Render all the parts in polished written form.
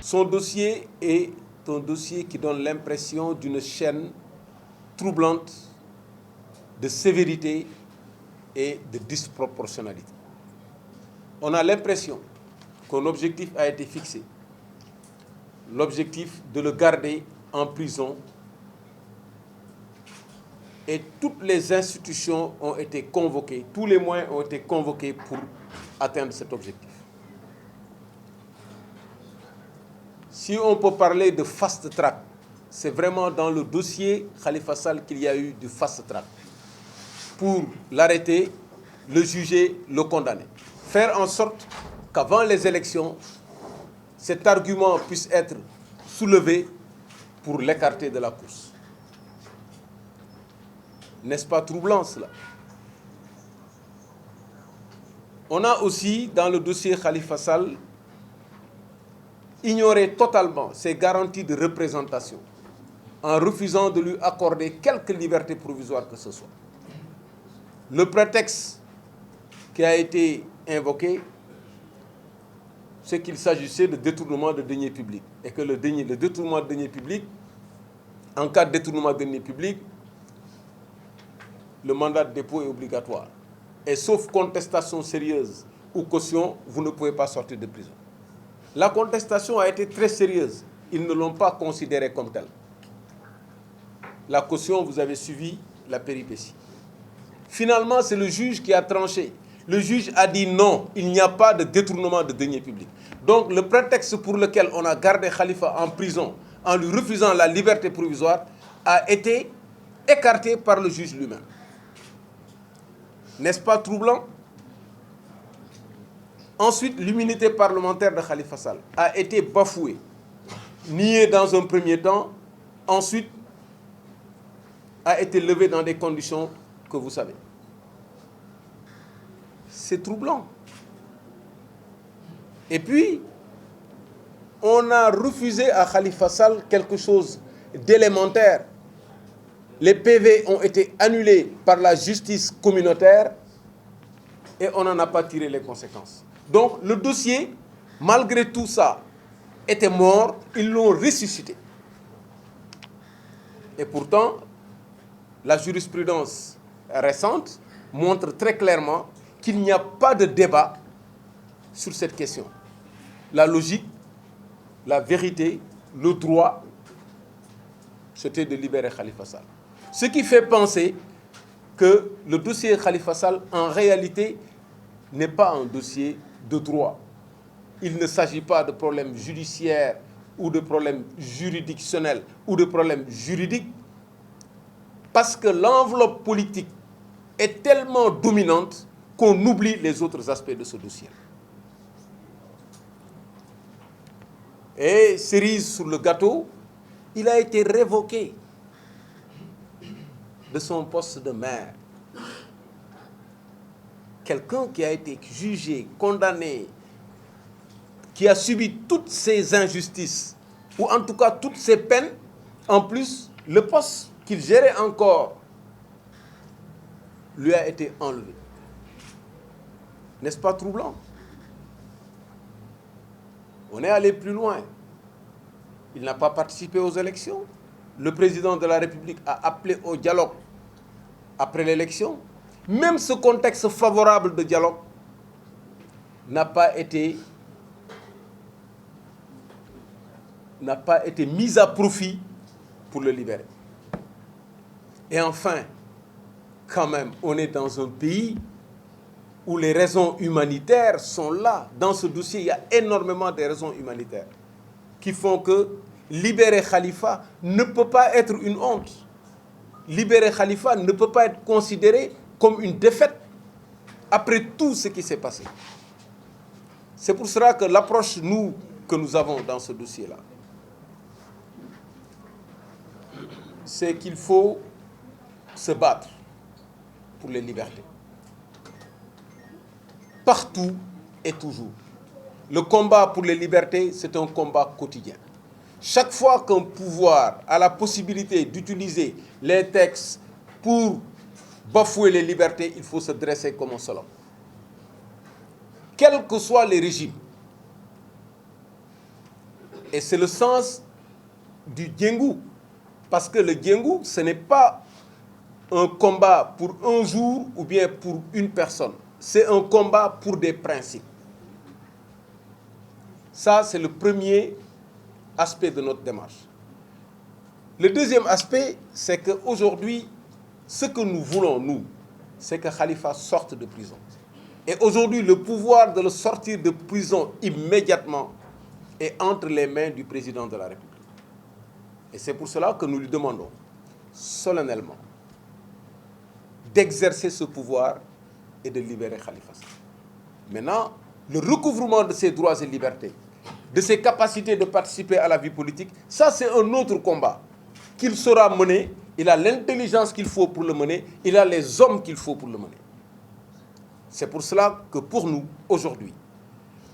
Son dossier est un dossier qui donne l'impression d'une chaîne troublante de sévérité et de disproportionnalité. On a l'impression qu'un objectif a été fixé, l'objectif de le garder en prison, et toutes les institutions ont été convoquées, tous les moyens ont été convoqués pour atteindre cet objectif. Si on peut parler de fast track, c'est vraiment dans le dossier Khalifa Sall qu'il y a eu du fast track pour l'arrêter, le juger, le condamner. Faire en sorte qu'avant les élections, cet argument puisse être soulevé pour l'écarter de la course. N'est-ce pas troublant cela? On a aussi, dans le dossier Khalifa Sall, ignoré totalement ses garanties de représentation en refusant de lui accorder quelque liberté provisoire que ce soit. Le prétexte qui a été invoqué, c'est qu'il s'agissait de détournement de deniers publics et que le détournement de deniers publics, en cas de détournement de deniers publics, le mandat de dépôt est obligatoire. Et sauf contestation sérieuse ou caution, vous ne pouvez pas sortir de prison. La contestation a été très sérieuse. Ils ne l'ont pas considérée comme telle. La caution, vous avez suivi la péripétie. Finalement, c'est le juge qui a tranché. Le juge a dit non, il n'y a pas de détournement de deniers publics. Donc le prétexte pour lequel on a gardé Khalifa en prison en lui refusant la liberté provisoire a été écarté par le juge lui-même. N'est-ce pas troublant? Ensuite, l'immunité parlementaire de Khalifa Sall a été bafouée, niée dans un premier temps, ensuite a été levée dans des conditions que vous savez. C'est troublant. Et puis, on a refusé à Khalifa Sall quelque chose d'élémentaire. Les PV ont été annulés par la justice communautaire et on n'en a pas tiré les conséquences. Donc le dossier, malgré tout ça, était mort, ils l'ont ressuscité. Et pourtant, la jurisprudence récente montre très clairement qu'il n'y a pas de débat sur cette question. La logique, la vérité, le droit, c'était de libérer Khalifa Sall. Ce qui fait penser que le dossier Khalifa Sall, en réalité, n'est pas un dossier de droit. Il ne s'agit pas de problèmes judiciaires ou de problèmes juridictionnels ou de problèmes juridiques, parce que l'enveloppe politique est tellement dominante qu'on oublie les autres aspects de ce dossier. Et cerise sur le gâteau, il a été révoqué de son poste de maire. Quelqu'un qui a été jugé, condamné, qui a subi toutes ces injustices, ou en tout cas toutes ces peines, en plus, le poste qu'il gérait encore lui a été enlevé. N'est-ce pas troublant? On est allé plus loin. Il n'a pas participé aux élections. Le président de la République a appelé au dialogue après l'élection. Même ce contexte favorable de dialogue n'a pas été mis à profit pour le libérer. Et enfin, quand même, on est dans un pays où les raisons humanitaires sont là. Dans ce dossier, il y a énormément de raisons humanitaires qui font que libérer Khalifa ne peut pas être une honte. Libérer Khalifa ne peut pas être considéré comme une défaite après tout ce qui s'est passé. C'est pour cela que l'approche que nous avons dans ce dossier-là, c'est qu'il faut se battre pour les libertés. Partout et toujours. Le combat pour les libertés, c'est un combat quotidien. Chaque fois qu'un pouvoir a la possibilité d'utiliser les textes pour bafouer les libertés, il faut se dresser comme un seul homme. Quels que soient les régimes. Et c'est le sens du Diengu. Parce que le Diengu, ce n'est pas un combat pour un jour ou bien pour une personne. C'est un combat pour des principes. Ça, c'est le premier aspect de notre démarche. Le deuxième aspect, c'est qu'aujourd'hui, ce que nous voulons, nous, c'est que Khalifa sorte de prison. Et aujourd'hui, le pouvoir de le sortir de prison immédiatement est entre les mains du président de la République. Et c'est pour cela que nous lui demandons solennellement d'exercer ce pouvoir et de libérer Khalifa Sall. Maintenant, le recouvrement de ses droits et libertés, de ses capacités de participer à la vie politique, ça c'est un autre combat qu'il saura mener. Il a l'intelligence qu'il faut pour le mener, il a les hommes qu'il faut pour le mener. C'est pour cela que pour nous, aujourd'hui,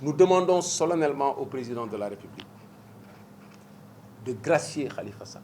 nous demandons solennellement au président de la République de gracier Khalifa Sall.